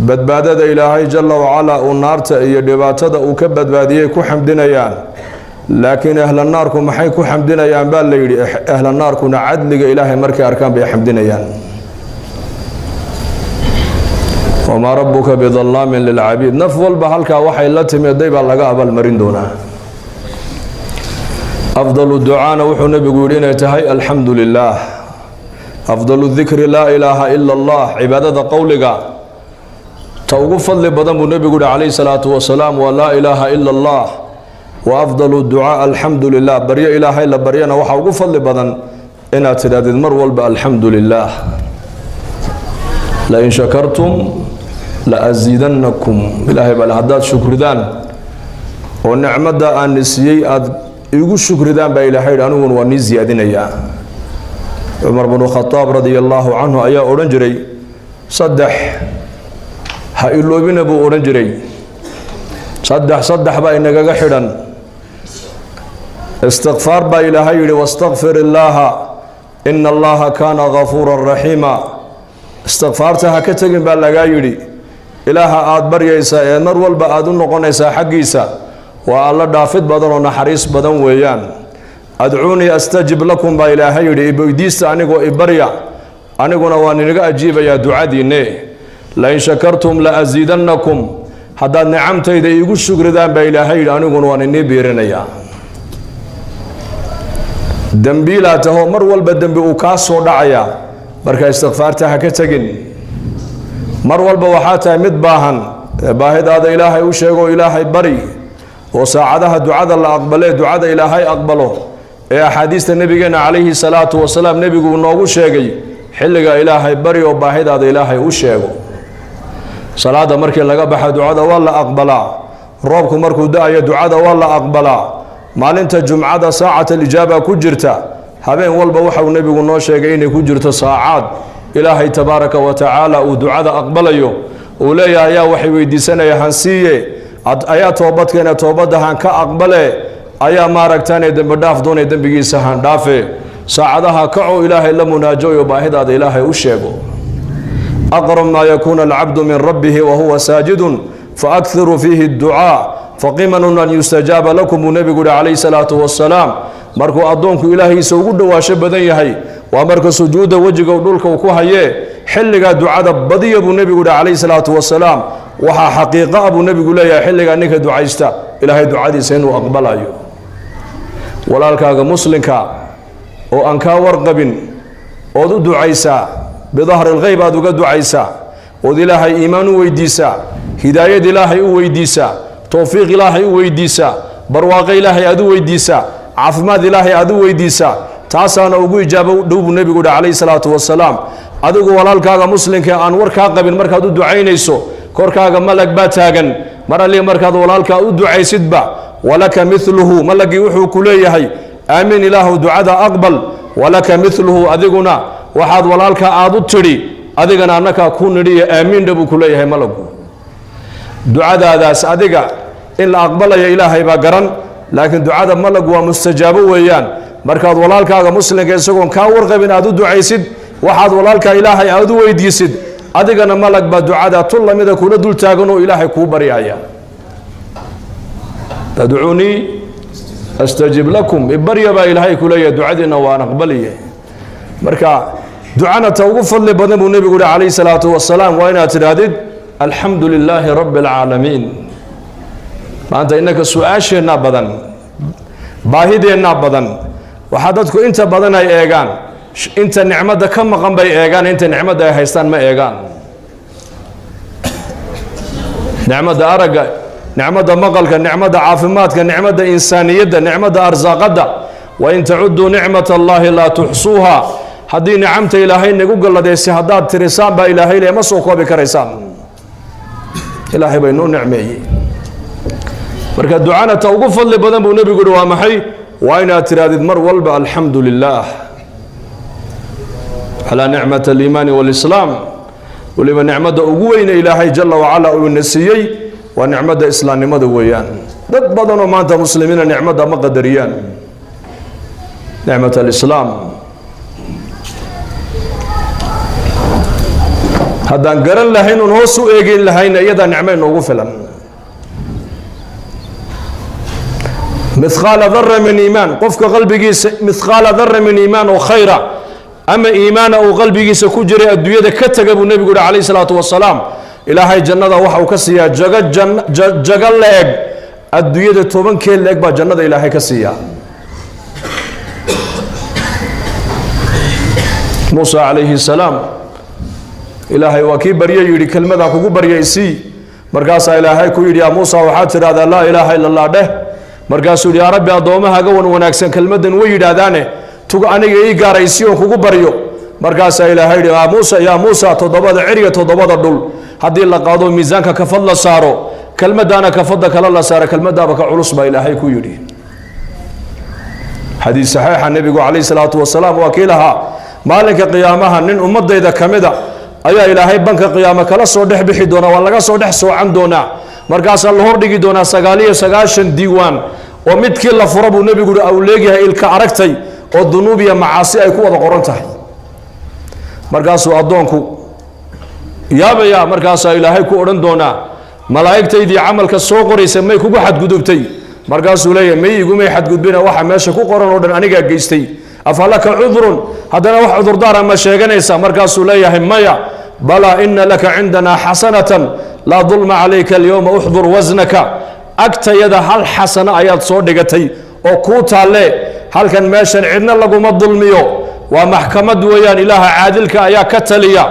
badbaadada ilaahay jalla wacala uu naarta iyo dhibaatada uu ka badbaadiyey ku xamdinayaan laakiin ahla naarku maxay ku xamdinayaan baa la yidhi ahla naarkuna cadliga ilaahay markay arkaan bay xamdinayaan wamaa rabbuka bidallaamin lilcabiid naf walba halkaa waxay la timiday baa laga abaalmarin doonaa afdalu ducaana wuxuu nebigu yidhi inay tahay alxamdu lilaah afdalu dikri laa ilaaha ila allah cibaadada qowliga ta ugu fadli badan buu nebigu yidhi calayhi salaatu wasalaam waa laa ilaaha ila allah wa afdalu ducaa alxamdu lilah baryo ilaahay la baryana waxaa ugu fadli badan inaad tidhaahdid mar walba alxamdu lilaah lain shakartum la asiidannakum ilaahay baa haddaad shukridaan oo nicmadda aan siiyey aad igu shukridaan baa ilaahay yidhi aniguna waa nii siyaadinayaa cumar bnu khadaab radia allaahu canhu ayaa odhan jiray saddex ha iloobina buu odhan jiray saddex baa inagaga xidhan istikfaar baa ilaahay yidhi wastakfir illaaha ina allaha kaana gafuuran raxiima istikfaarta ha ka tegin baa lagaa yidhi ilaaha aad baryaysaa ee mar walba aad u noqonaysaa xaggiisa waa alla dhaafid badan oo naxariis badan weeyaan adcuunii astajib lakum baa ilaahay yidhi iweydiista anigoo ibarya aniguna waan inaga ajiibayaa ducadiinne lain shakartum la asiidannakum haddaad nicamtayda iigu shukridaan baa ilaahay yidhi aniguna waan inii biirinayaa dembiilaa tahoo mar walba dembi uu kaa soo dhacayaa marka istikfaarta ha ka tegin mar walba waxaa tahay mid baahan baahidaada ilaahay u sheegoo ilaahay bari oo saacadaha ducada la aqbalee ducada ilaahay aqbalo ee axaadiista nebigeenna calayhi salaatu wasalaam nebigu noogu sheegay xilliga ilaahay bari oo baahidaada ilaahay u sheego salaada markii laga baxa ducada waa la aqbalaa roobku markuu da-ayo ducada waa la aqbalaa maalinta jumcada saacat alijaaba ku jirta habeen walba waxauu nebigu noo sheegay inay ku jirto saacaad ilaahay tabaaraka wa tacaala uu ducada aqbalayo uu leeyahay ayaa waxay weydiisanaya hansiiye ayaa toobadkeena toobadda han ka aqbale ayaa maaragtaanee dembi dhaaf doonay dembigiisa han dhaafe saacadaha kaco ilaahay la munaajoyo baahidaada ilaahay u sheego aqrab maa yakuuna alcabdu min rabbihi wahuwa saajidun faakthiruu fiihi adducaa faqimanun an yustajaaba lakum buu nebigu yihi calayhi salaatu wasalaam markuu addoonku ilaahiisa ugu dhowaasho badan yahay waa marka sujuudda wejiga dhulka uu ku hayee xilligaa ducada badiya buu nebigu yihi calayhi salaatu wasalaam waxaa xaqiiqa ah buu nebigu leeyahay xilligaa ninka ducaysta ilaahay ducadiisa inuu aqbalayo walaalkaaga muslimka oo aan kaa warqabin ood u ducaysaa bidahri lghayb aad uga ducaysaa ood ilaahay iimaan u weydiisaa hidaayad ilaahay u weydiisaa towfiiq ilaahay u weydiisaa barwaaqo ilaahay aad u weydiisaa caafimaad ilaahay aad u weydiisaa taasaana ugu ijaabo dhow buu nebigu yihi calayhi salaatu wasalaam adigu walaalkaaga muslimka aan war kaa qabin markaad u ducaynayso korkaaga malag baa taagan mar alli markaad walaalkaa u ducaysidba walaka miluhu malagii wuxuu ku leeyahay aamiin ilaahu ducada aqbal walaka miluhu adiguna waxaad walaalkaa aad u tidhi adigana annakaa ku nidhiya aamiindha buu ku leeyahay malagu ducadaadaas adiga in la aqbalaya ilaahay baa garan laakiin ducada malagu waa mustajaabo weeyaan markaad walaalkaaga muslimka isagoon kaa warqabin aad u ducaysid waxaad walaalkaa ilaahay aad u weydiisid adigana malag baa ducada tun lamida kula dul taagan oo ilaahay kuu baryaya tadcuunii astajib lakum ibarya baa ilaahay ku leeyahay ducadiina waan aqbaliye marka ducana ta ugu fadli badan buu nebigu yihi calayhi salaatu wasalaam waa inaad tidhaahdid alxamdu lilaahi rabbi alcaalamiin maanta innaka su-aasheennaa badan baahideennaa badan waxaa dadku inta badan ay eegaan inta nicmadda ka maqan bay eegaan inta nicmadda ay haystaan ma eegaan nicmadda aragga nicmadda maqalka nicmadda caafimaadka nicmadda insaaniyadda nicmadda arsaaqadda wain tacuduu nicmat allaahi laa tuxsuuha haddii nicamta ilaahay nagu galladaysa haddaad tirisaan baa ilaahay le ma soo koobi karaysaan ilaahay bay noo nicmeeyey marka ducana ta ugu fadli badan buu nebigu yihi waa maxay waa inaad tirahdid mar walba alxamdu lilaah calaa nicmat aliimaani waalislaam weliba nicmadda ugu weyne ilaahay jalla wacala uu ina siiyey waa nicmadda islaamnimada weeyaan dad badanoo maanta muslimiina nicmadda ma qadariyaan nicmat alislaam haddaan garan lahayn oon hoos u eegin lahayna iyadaa nicmo inoogu filan. mithqaala dharra min iimaan, qofka qalbigiisa mithqaala dharra min iimaan oo khayra ama iimaana uu qalbigiisa ku jiray adduunyada ka taga buu nebigu yihi calayhi salaatu wasalaam, ilaahay jannada waxa uu ka siiyaa jago la-eg adduunyada 10 la-eg baa jannada ilaahay ka siiyaa. muusa calayhi salaam ilaahay waa kii barye yidhi kelmadaa kugu baryaysii, markaasaa ilaahay ku yidhi yaa muusa waxaad tidhahdaa laa ilaaha ila allah dheh. markaasuu yidhi yaa rabbi addoommahaaga wanaagsan kelmaddan way yidhaahdaane tuga aniga ii gaaraysi oon kugu baryo. markaasaa ilaahay yidhi yaa muusa 7 ciriga 7 dhul haddii la qaado miisaanka kafad la saaro, kelmaddaana kafadda kale la saaro, kelmaddaaba ka culus baa ilaahay ku yidhi. xadiis saxiixa nebigu calayhi salaatu wasalaam waa kii lahaa maalinka qiyaamaha nin ummadayda ka mida ayaa ilaahay banka qiyaamo kala soo dhex bixi doonaa, waa laga soo dhex soocan doonaa. markaasaa la hordhigi doonaa 99 diiwaan oo midkii la fura buu nebigu yihi uu leegyahay ilka aragtay oo dunuub iyo macaasi ay ku wada qoran tahay. markaasuu addoonku yaabaya, markaasaa ilaahay ku odhan doonaa malaa'igtaydii camalka soo qoraysa may kugu xadgudubtay? markaasuu leeyahay may igumay xadgudbina, waxa meesha ku qoran oo dhan anigaa geystay. afalaka cudrun, haddana wax cudurdaara ma sheeganaysa? markaasuu leeyahay maya. balaa ina laka cindanaa xasanatan laa dulma calayka alyowma uxdur wasnaka, agtayada hal xasano ayaad soo dhigatay oo kuu taalle, halkan meeshan cidna laguma dulmiyo, waa maxkamad weeyaan, ilaaha caadilka ayaa ka taliya.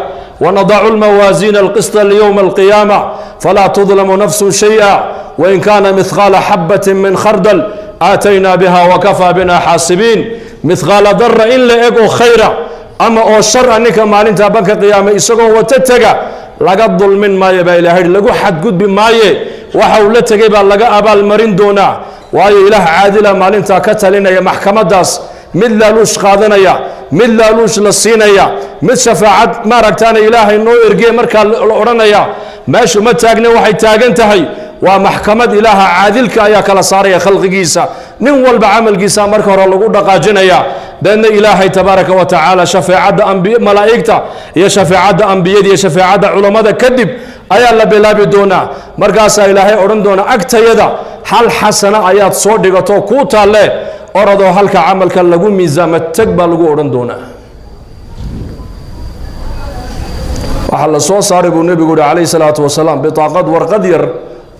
wanadacu lmawaasiina alqisطa liyowma alqiyaama falaa tudlamu nafsu shayئa wain kaana mithqaala xabati min khardal aataynaa biha wakafaa bina xaasibiin. mithqaala darra in la eg oo khayra ama oo shar a ninka maalintaa banka qiyaame isagoo wata tega laga dulmin maayo baa ilahay, lagu xadgudbi maaye, waxa uu la tegay baa laga abaalmarin doonaa. waayo ilaah caadila maalintaa ka talinaya maxkamadaas, mid laaluush qaadanaya, mid laaluush la siinaya, mid shafaacad maaragtaana ilaahay noo ergee markaa la odhanaya. meeshu ma taagna, waxay taagan tahay waa maxkamad, ilaaha caadilka ayaa kala saaraya khalqigiisa, nin walba camalkiisa marka hore lagu dhaqaajinaya. deedna ilaahay tabaaraka wa tacaala shafeecadda malaa'igta iyo shafeecadda ambiyada iyo shafeecadda culammada kadib ayaa la bilaabi doonaa. markaasaa ilaahay odhan doona agtayada hal xasano ayaad soo dhigato kuu taalle, oradoo halka camalka lagu miisaama teg baa lagu odhan doonaa. waxaa la soo saaray buu nebigu yihi calayhi salaatu wasalaam bitaaqad warqad yar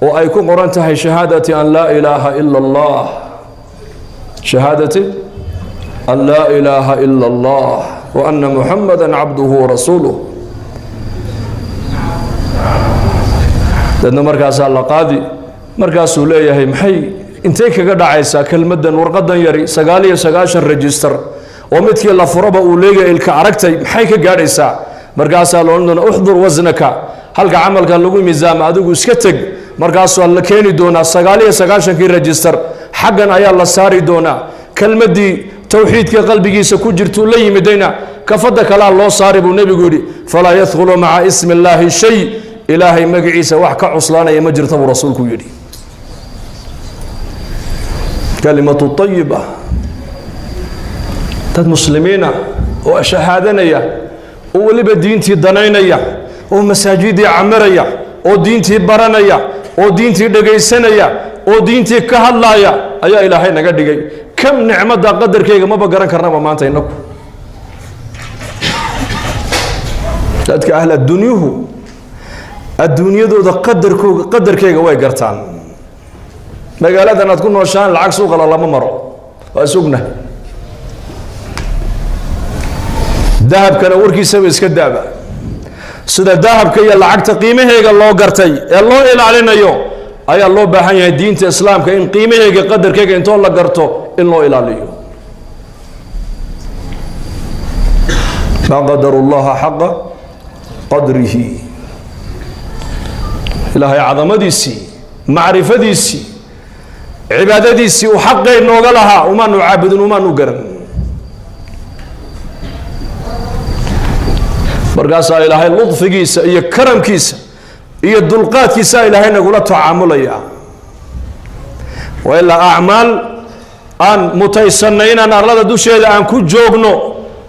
oo ay ku qoran tahay shahaadati an laa ilaaha ila allah, shahaadati an laa ilaaha ila allah wa anna muxamada cabduhu warasuuluh. dadna markaasaa la qaadi, markaasuu leeyahay maxay intay kaga dhacaysaa kelmaddan warqadan yari 99 register oo midkii la furaba uu leeyahay ilka aragtay, maxay ka gaadhaysaa? markaasaa la odhan doona uxdur wasnaka, halka camalka lagu miisaama adigu iska teg. markaasuu la keeni doonaa 99 register, xaggan ayaa la saari doonaa. kelmaddii towxiidka qalbigiisa ku jirtuu la yimidayna kafadda kalaa loo saari buu nebigu yidhi falaa yadkhulu maca ismi illaahi shay, ilaahay magaciisa wax ka cuslaanaya ma jirta buu rasuulku yidhi. kalimatu tayiba, dad muslimiina oo shahaadanaya oo weliba diintii danaynaya oo masaajidii camiraya oo diintii baranaya oo diintii dhegaysanaya oo diintii ka hadlaaya ayaa ilaahay naga dhigay. kam nicmada qadarkeyga maba garan karnaba maanta inagu. dadka ahla dunyuhu adduunyadooda qadarkeyga way gartaan. magaaladan aad ku nooshaan lacag suuqa lama maro, waa sugna. dahabkana warkiisaba iska daaba, sida dahabka iyo lacagta qiimaheega loo gartay ee loo ilaalinayo ayaa loo baahan yahay diinta islaamka in qiimaheega qadarkeyga intoo la garto in loo ilaaliyo. ma qadaru llaha xaqa qadrihi, ilaahay cadamadiisii macrifadiisii cibaadadiisii uu xaqay nooga lahaa umaanu caabudin, umaanu garan. markaasaa ilaahay ludfigiisa iyo karamkiisa iyo dulqaadkiisa ilaahay nagula tacaamulaya. waa ilaa acmaal aan mutaysanay inaan arlada dusheeda aan ku joogno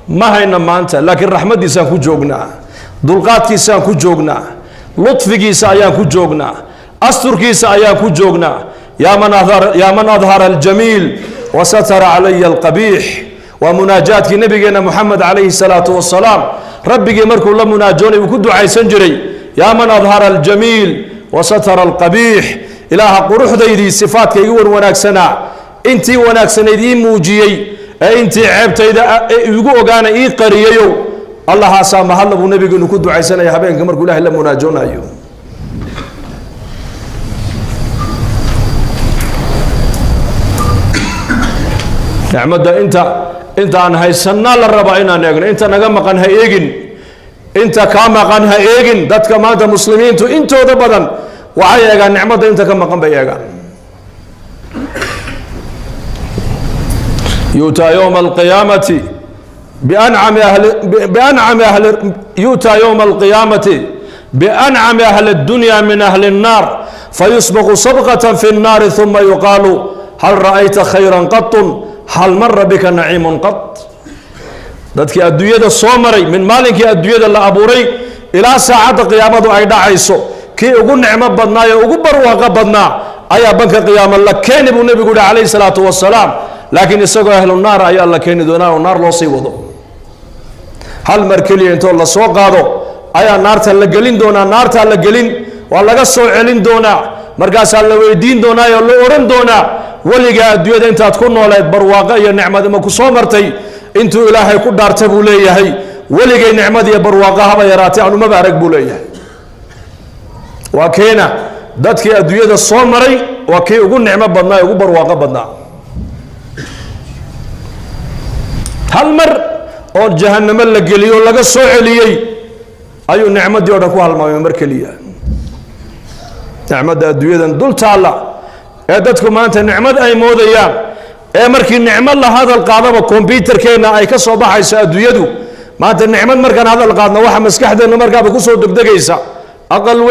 ma hayna maanta, laakiin raxmaddiisaan ku joognaa. dulqaadkiisaan ku joognaa, lutfigiisa ayaan ku joognaa, asturkiisa ayaan ku joognaa. yaa man adhara aljamiil wasatara calaya alqabiix. waa munaajaadkii nabigeena muxamed calayhi salaatu wasalaam rabbigii markuu la munaajoonay uu ku ducaysan jiray, yaa man adhara aljamiil wasatara alqabiix. ilaaha quruxdaydii sifaadka igu wanwanaagsanaa, intii wanaagsanayd ii muujiyey, ee intii ceebtayda ee igu ogaana ii qariyayow, allahaasaa mahadla buu nabigeenu ku ducaysanaya habeenka markuu ilaahay la munaajoonayo. nicmadda inta aan haysanaa la rabaa inaan eegno. inta naga maqan ha eegin, inta kaa maqan ha eegin. dadka maanta muslimiintu intooda badan waxay eegaan nicmadda inta ka maqan bay eegaan. yu'taa yowma alqiyaamati يؤتى يوم القيامة بأنعم أهل الدنيا من أهل النار فيسبق سبقة في النار ثم يقال هل رأيت خيرا قط هل مر بك نعيم قط. dadkii adduunyada soo maray min maalinkii adduunyada la abuuray ilaa saacadda qiyaamadu ay dhacayso, kii ugu nicmo badnaa ee ugu barwaaqo badnaa ayaa banka qiyaamo la keeni buu nebigu yihi calayhi salaatu wasalaam. laakiin isagoo ahlu naar ayaa la keeni doonaa oo naar loo sii wado. hal mar keliya intoo la soo qaado ayaa naarta la gelin doonaa. naartaa la gelin, waa laga soo celin doonaa. markaasaa la weydiin doonaa oo la oran doonaa, weligaa adduunyada intaad ku nooleed barwaaqo iyo nicmadima ku soo martay? intuu ilaahay ku dhaarta buu leeyahay, weligay nicmad iyo barwaaqo haba yaraatay aan umaba arag buu leeyahay. waa keena dadkii adduunyada soo maray waa kii ugu nicmo badnaa ee ugu barwaaqo badnaa. hal mar oo jahannamo la geliyo laga soo celiyey ayuu nicmadii oo dhan ku halmaamay mar keliya. nicmadda adduunyadan dul taalla ee dadku maanta nicmad ay moodayaan, ee markii nicmad la hadal qaadaba kombyuutarkeenna ay ka soo baxayso adduunyadu. maanta nicmad markaan hadal qaadno waxa maskaxdeenna markaaba ku soo degdegaysa aqal